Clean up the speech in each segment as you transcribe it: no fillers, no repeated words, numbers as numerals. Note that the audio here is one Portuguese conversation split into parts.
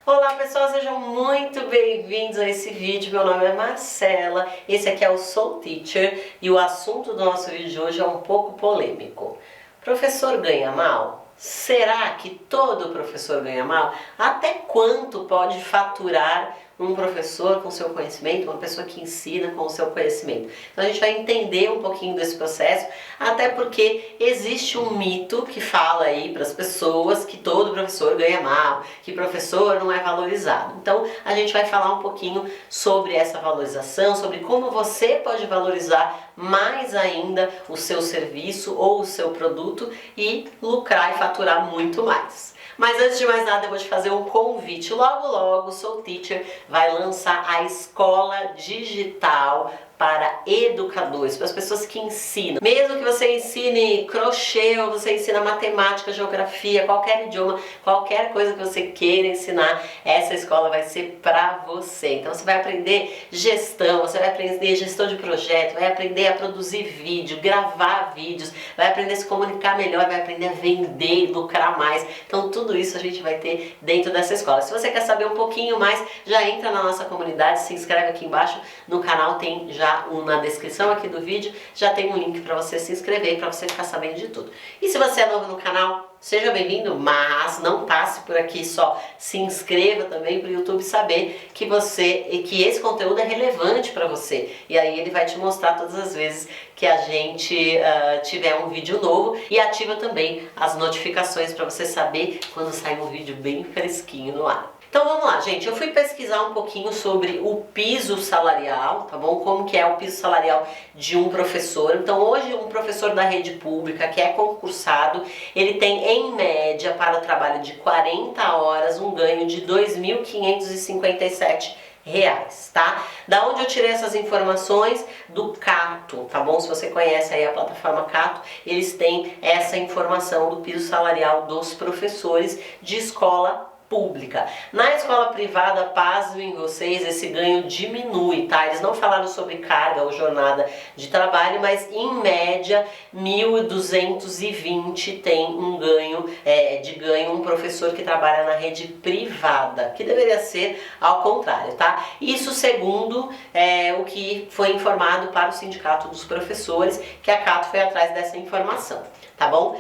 Olá pessoal, sejam muito bem-vindos a esse vídeo. Meu nome é Marcela, esse aqui é o Soul Teacher e o assunto do nosso vídeo de hoje é um pouco polêmico. Professor ganha mal? Será que todo professor ganha mal? Até quanto pode faturar um professor com seu conhecimento, uma pessoa que ensina com o seu conhecimento? Então a gente vai entender um pouquinho desse processo, até porque existe um mito que fala aí para as pessoas que todo professor ganha mal, que professor não é valorizado. Então a gente vai falar um pouquinho sobre essa valorização, sobre como você pode valorizar mais ainda o seu serviço ou o seu produto e lucrar e faturar muito mais. Mas antes de mais nada eu vou te fazer um convite. Logo logo o Soul Teacher vai lançar a escola digital para educadores, para as pessoas que ensinam. Mesmo que você ensine crochê, ou você ensina matemática, geografia, qualquer idioma, qualquer coisa que você queira ensinar, essa escola vai ser para você. Então você vai aprender gestão, você vai aprender gestão de projeto, vai aprender a produzir vídeo, gravar vídeos, vai aprender a se comunicar melhor, vai aprender a vender e lucrar mais. Então tudo isso a gente vai ter dentro dessa escola. Se você quer saber um pouquinho mais, já entra na nossa comunidade, se inscreve aqui embaixo no canal, tem já na descrição aqui do vídeo, já tem um link para você se inscrever, para você ficar sabendo de tudo. E se você é novo no canal, seja bem-vindo, mas não passe por aqui só, se inscreva também para o YouTube saber que esse conteúdo é relevante para você. E aí ele vai te mostrar todas as vezes que a gente tiver um vídeo novo e ativa também as notificações para você saber quando sai um vídeo bem fresquinho no ar. Então vamos lá, gente, eu fui pesquisar um pouquinho sobre o piso salarial, tá bom? Como que é o piso salarial de um professor. Então hoje um professor da rede pública que é concursado, ele tem em média para o trabalho de 40 horas um ganho de R$ 2.557, tá? Da onde eu tirei essas informações? Do Cato, tá bom? Se você conhece aí a plataforma Cato, eles têm essa informação do piso salarial dos professores de escola pública. Na escola privada, pasmem vocês, esse ganho diminui, tá? Eles não falaram sobre carga ou jornada de trabalho, mas em média 1.220 tem um ganho um professor que trabalha na rede privada, que deveria ser ao contrário, tá? Isso segundo o que foi informado para o Sindicato dos Professores, que a Cato foi atrás dessa informação. Tá bom?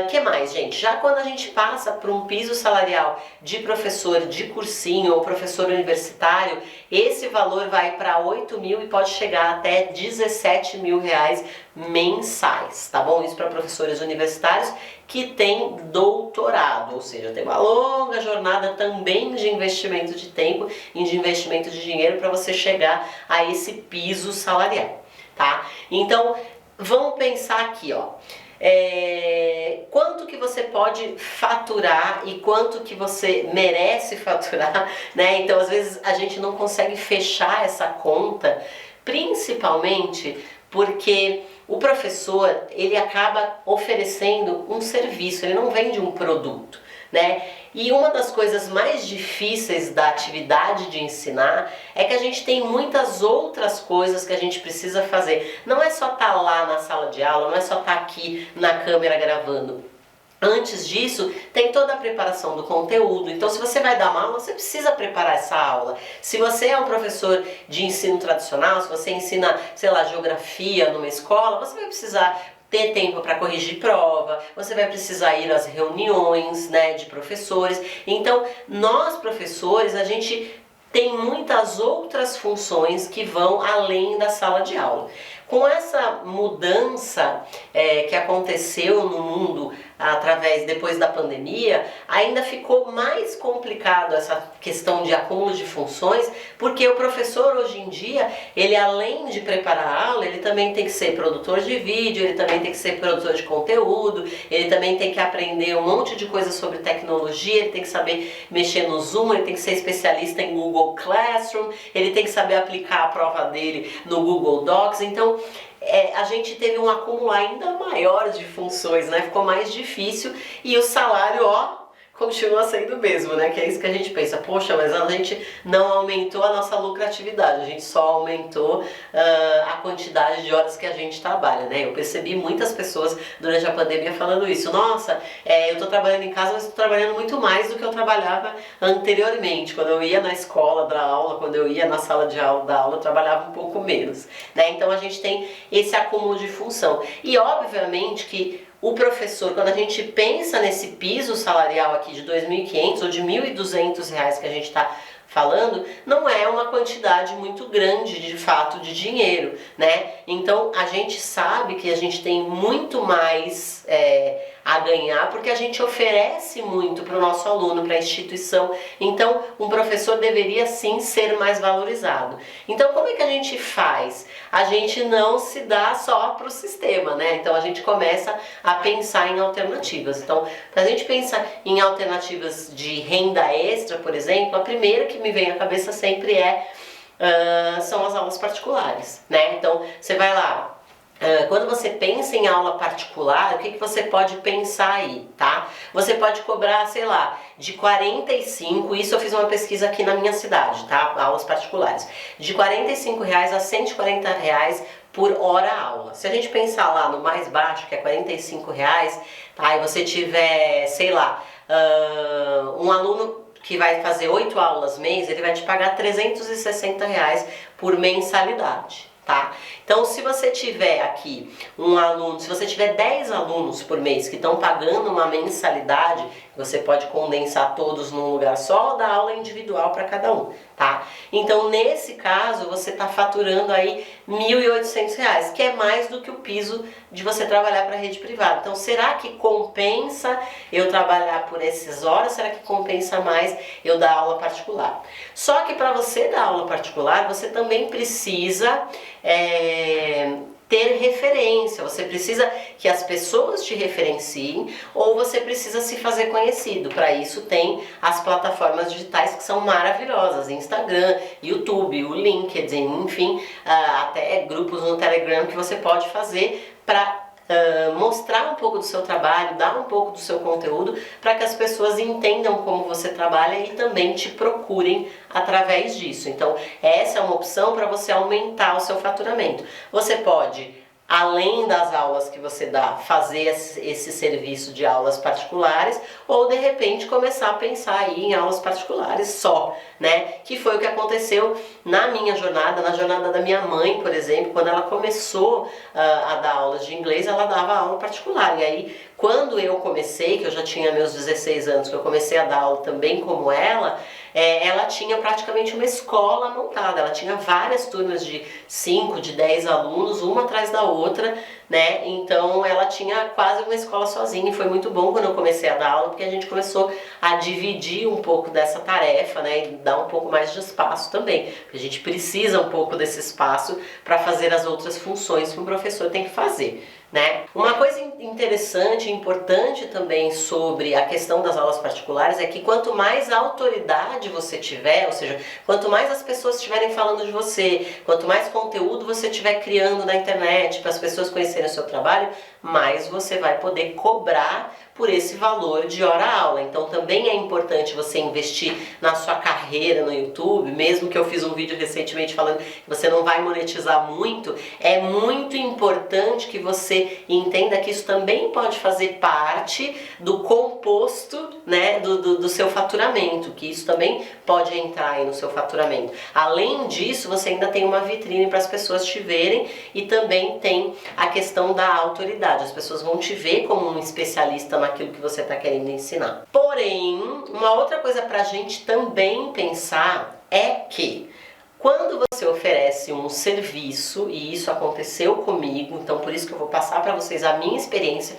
Que mais, gente? Já quando a gente passa para um piso salarial de professor de cursinho ou professor universitário, esse valor vai para 8 mil e pode chegar até 17 mil reais mensais, tá bom? Isso para professores universitários que têm doutorado, ou seja, tem uma longa jornada também de investimento de tempo e de investimento de dinheiro para você chegar a esse piso salarial, tá? Então, vamos pensar aqui, ó. Quanto que você pode faturar e quanto que você merece faturar, né? Então às vezes a gente não consegue fechar essa conta, principalmente porque o professor, ele acaba oferecendo um serviço, ele não vende um produto, né? E uma das coisas mais difíceis da atividade de ensinar é que a gente tem muitas outras coisas que a gente precisa fazer. Não é só estar lá na sala de aula, não é só estar aqui na câmera gravando. Antes disso, tem toda a preparação do conteúdo. Então, se você vai dar uma aula, você precisa preparar essa aula. Se você é um professor de ensino tradicional, se você ensina, sei lá, geografia numa escola, você vai precisar ter tempo para corrigir prova, você vai precisar ir às reuniões, né, de professores. Então, nós professores, a gente tem muitas outras funções que vão além da sala de aula. Com essa mudança que aconteceu no mundo depois da pandemia, ainda ficou mais complicado essa questão de acúmulo de funções, porque o professor hoje em dia, ele além de preparar a aula, ele também tem que ser produtor de vídeo, ele também tem que ser produtor de conteúdo, ele também tem que aprender um monte de coisas sobre tecnologia, ele tem que saber mexer no Zoom, ele tem que ser especialista em Google Classroom, ele tem que saber aplicar a prova dele no Google Docs. Então a gente teve um acúmulo ainda maior de funções, né? Ficou mais difícil e o salário, ó, continua sendo o mesmo, né? Que é isso que a gente pensa, poxa, mas a gente não aumentou a nossa lucratividade, a gente só aumentou a quantidade de horas que a gente trabalha, né? Eu percebi muitas pessoas durante a pandemia falando isso, nossa, eu tô trabalhando em casa, mas tô trabalhando muito mais do que eu trabalhava anteriormente, quando eu ia na escola dar aula, quando eu ia na sala de aula dar aula, eu trabalhava um pouco menos, né? Então a gente tem esse acúmulo de função. E obviamente que o professor, quando a gente pensa nesse piso salarial aqui de R$ 2.500 ou de R$ 1.200 que a gente está falando, não é uma quantidade muito grande de fato de dinheiro, né? Então a gente sabe que a gente tem muito mais a ganhar porque a gente oferece muito para o nosso aluno, para a instituição. Então um professor deveria sim ser mais valorizado. Então como é que a gente faz? A gente não se dá só para o sistema, né? Então a gente começa a pensar em alternativas. Então, para a gente pensar em alternativas de renda extra, por exemplo, a primeira que me vem à cabeça sempre são as aulas particulares, né? Então você vai lá. Quando você pensa em aula particular, o que você pode pensar aí, tá? Você pode cobrar, sei lá, de 45, isso eu fiz uma pesquisa aqui na minha cidade, tá? Aulas particulares. De R$ 45 a R$ 140 por hora aula. Se a gente pensar lá no mais baixo, que é R$ 45, tá? E você tiver, sei lá, um aluno que vai fazer 8 aulas mês, ele vai te pagar R$ 360 por mensalidade. Tá? Então, se você tiver aqui um aluno, se você tiver 10 alunos por mês que estão pagando uma mensalidade, você pode condensar todos num lugar só ou dar aula individual para cada um, tá? Então, nesse caso, você está faturando aí R$ 1.800, que é mais do que o piso de você trabalhar para a rede privada. Então, será que compensa eu trabalhar por essas horas? Será que compensa mais eu dar aula particular? Só que para você dar aula particular, você também precisa ter referência, você precisa que as pessoas te referenciem ou você precisa se fazer conhecido. Para isso tem as plataformas digitais que são maravilhosas, Instagram, YouTube, o LinkedIn, enfim, até grupos no Telegram que você pode fazer para mostrar um pouco do seu trabalho, dar um pouco do seu conteúdo para que as pessoas entendam como você trabalha e também te procurem através disso. Então essa é uma opção para você aumentar o seu faturamento. Você pode, além das aulas que você dá, fazer esse serviço de aulas particulares ou de repente começar a pensar aí em aulas particulares só, né? Que foi o que aconteceu na minha jornada, na jornada da minha mãe, por exemplo, quando ela começou a dar aulas de inglês, ela dava aula particular. E aí, quando eu comecei, que eu já tinha meus 16 anos, que eu comecei a dar aula também como ela tinha praticamente uma escola montada, ela tinha várias turmas de 5, de 10 alunos, uma atrás da outra, né? Então ela tinha quase uma escola sozinha e foi muito bom quando eu comecei a dar aula, porque a gente começou a dividir um pouco dessa tarefa, né? E dar um pouco mais de espaço também, porque a gente precisa um pouco desse espaço para fazer as outras funções que um professor tem que fazer, né? Uma coisa interessante e importante também sobre a questão das aulas particulares é que quanto mais autoridade você tiver, ou seja, quanto mais as pessoas estiverem falando de você, quanto mais conteúdo você estiver criando na internet para as pessoas conhecerem o seu trabalho, mais você vai poder cobrar por esse valor de hora-aula. Então também é importante você investir na sua carreira no YouTube, mesmo que eu fiz um vídeo recentemente falando que você não vai monetizar muito, é muito importante que você entenda que isso também pode fazer parte do composto, né, do seu faturamento, que isso também pode entrar aí no seu faturamento. Além disso, você ainda tem uma vitrine para as pessoas te verem e também tem a questão da autoridade. As pessoas vão te ver como um especialista naquilo que você está querendo ensinar. Porém, uma outra coisa para a gente também pensar é que quando você oferece um serviço, e isso aconteceu comigo, então por isso que eu vou passar para vocês a minha experiência,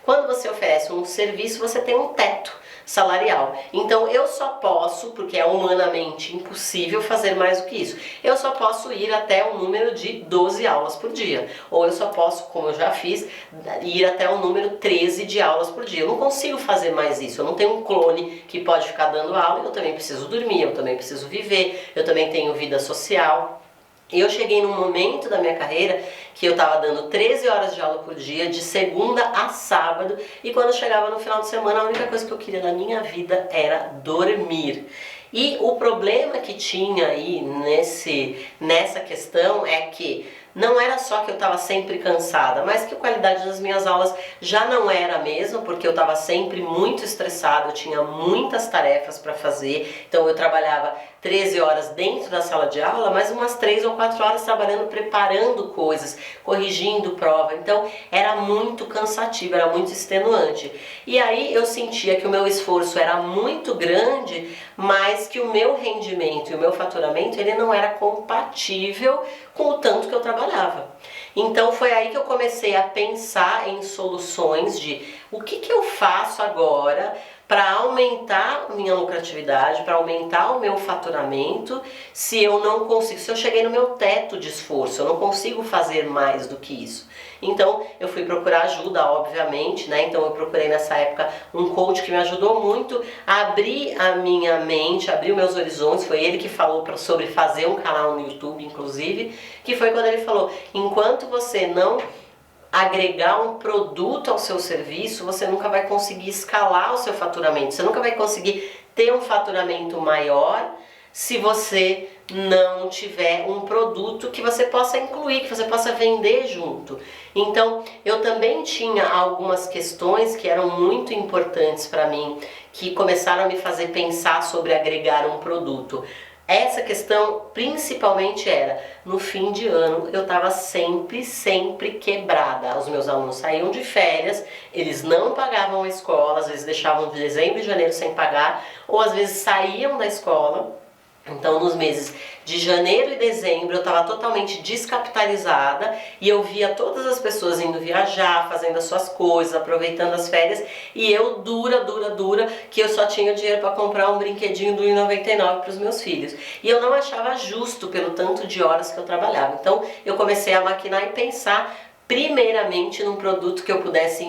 quando você oferece um serviço, você tem um teto salarial. Então eu só posso, porque é humanamente impossível fazer mais do que isso, eu só posso ir até o número de 12 aulas por dia. Ou eu só posso, como eu já fiz, ir até o número 13 de aulas por dia. Eu não consigo fazer mais isso. Eu não tenho um clone que pode ficar dando aula, eu também preciso dormir, eu também preciso viver, eu também tenho vida social. Eu cheguei num momento da minha carreira que eu estava dando 13 horas de aula por dia, de segunda a sábado, e quando chegava no final de semana, a única coisa que eu queria na minha vida era dormir. E o problema que tinha aí nessa questão é que não era só que eu estava sempre cansada, mas que a qualidade das minhas aulas já não era a mesma, porque eu estava sempre muito estressada, eu tinha muitas tarefas para fazer, então eu trabalhava 13 horas dentro da sala de aula, mas umas 3 ou 4 horas trabalhando, preparando coisas, corrigindo prova, então era muito cansativo, era muito extenuante. E aí eu sentia que o meu esforço era muito grande, mas que o meu rendimento e o meu faturamento ele não era compatível com o tanto que eu trabalhava. Então foi aí que eu comecei a pensar em soluções de o que eu faço agora para aumentar minha lucratividade, para aumentar o meu faturamento, se eu não consigo, se eu cheguei no meu teto de esforço, eu não consigo fazer mais do que isso. Então eu fui procurar ajuda, obviamente, né? Então eu procurei nessa época um coach que me ajudou muito a abrir a minha mente, abrir os meus horizontes. Foi ele que falou sobre fazer um canal no YouTube, inclusive, que foi quando ele falou: enquanto você não agregar um produto ao seu serviço, você nunca vai conseguir escalar o seu faturamento, você nunca vai conseguir ter um faturamento maior se você não tiver um produto que você possa incluir, que você possa vender junto. Então, eu também tinha algumas questões que eram muito importantes para mim, que começaram a me fazer pensar sobre agregar um produto. Essa questão principalmente era, no fim de ano eu estava sempre quebrada. Os meus alunos saíam de férias, eles não pagavam a escola, às vezes deixavam de dezembro e janeiro sem pagar, ou às vezes saíam da escola. Então nos meses de janeiro e dezembro eu estava totalmente descapitalizada e eu via todas as pessoas indo viajar, fazendo as suas coisas, aproveitando as férias, e eu dura, que eu só tinha dinheiro para comprar um brinquedinho do R$1,99 para os meus filhos. E eu não achava justo pelo tanto de horas que eu trabalhava. Então eu comecei a maquinar e pensar primeiramente num produto que eu pudesse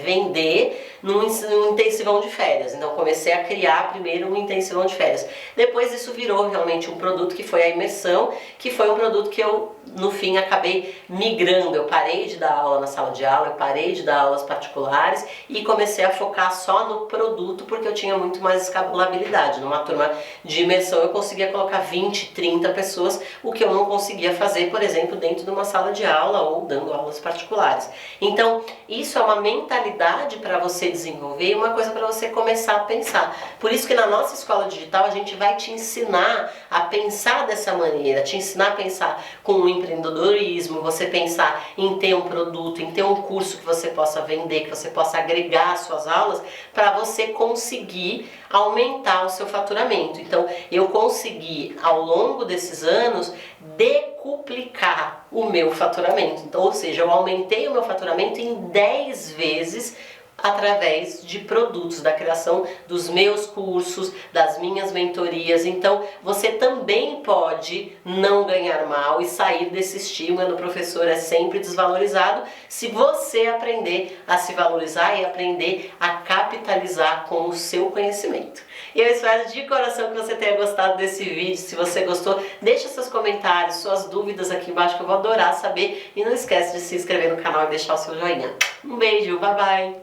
vender num intensivão de férias. Então comecei a criar primeiro um intensivão de férias. Depois isso virou realmente um produto que foi a imersão, que foi um produto que eu no fim acabei migrando. Eu parei de dar aula na sala de aula, eu parei de dar aulas particulares e comecei a focar só no produto, porque eu tinha muito mais escalabilidade. Numa turma de imersão eu conseguia colocar 20, 30 pessoas, o que eu não conseguia fazer, por exemplo, dentro de uma sala de aula ou dando aulas particulares. Então isso é uma mentalidade para você desenvolver e uma coisa para você começar a pensar. Por isso que na nossa escola digital a gente vai te ensinar a pensar dessa maneira, te ensinar a pensar com o empreendedorismo, você pensar em ter um produto, em ter um curso que você possa vender, que você possa agregar às suas aulas, para você conseguir aumentar o seu faturamento. Então eu consegui ao longo desses anos decuplicar o meu faturamento. Então, ou seja, eu aumentei o meu faturamento em 10 vezes através de produtos, da criação dos meus cursos, das minhas mentorias. Então você também pode não ganhar mal e sair desse estigma do professor é sempre desvalorizado, se você aprender a se valorizar e aprender a capitalizar com o seu conhecimento. E eu espero de coração que você tenha gostado desse vídeo. Se você gostou, deixa seus comentários, suas dúvidas aqui embaixo, que eu vou adorar saber. E não esquece de se inscrever no canal e deixar o seu joinha. Um beijo, bye bye!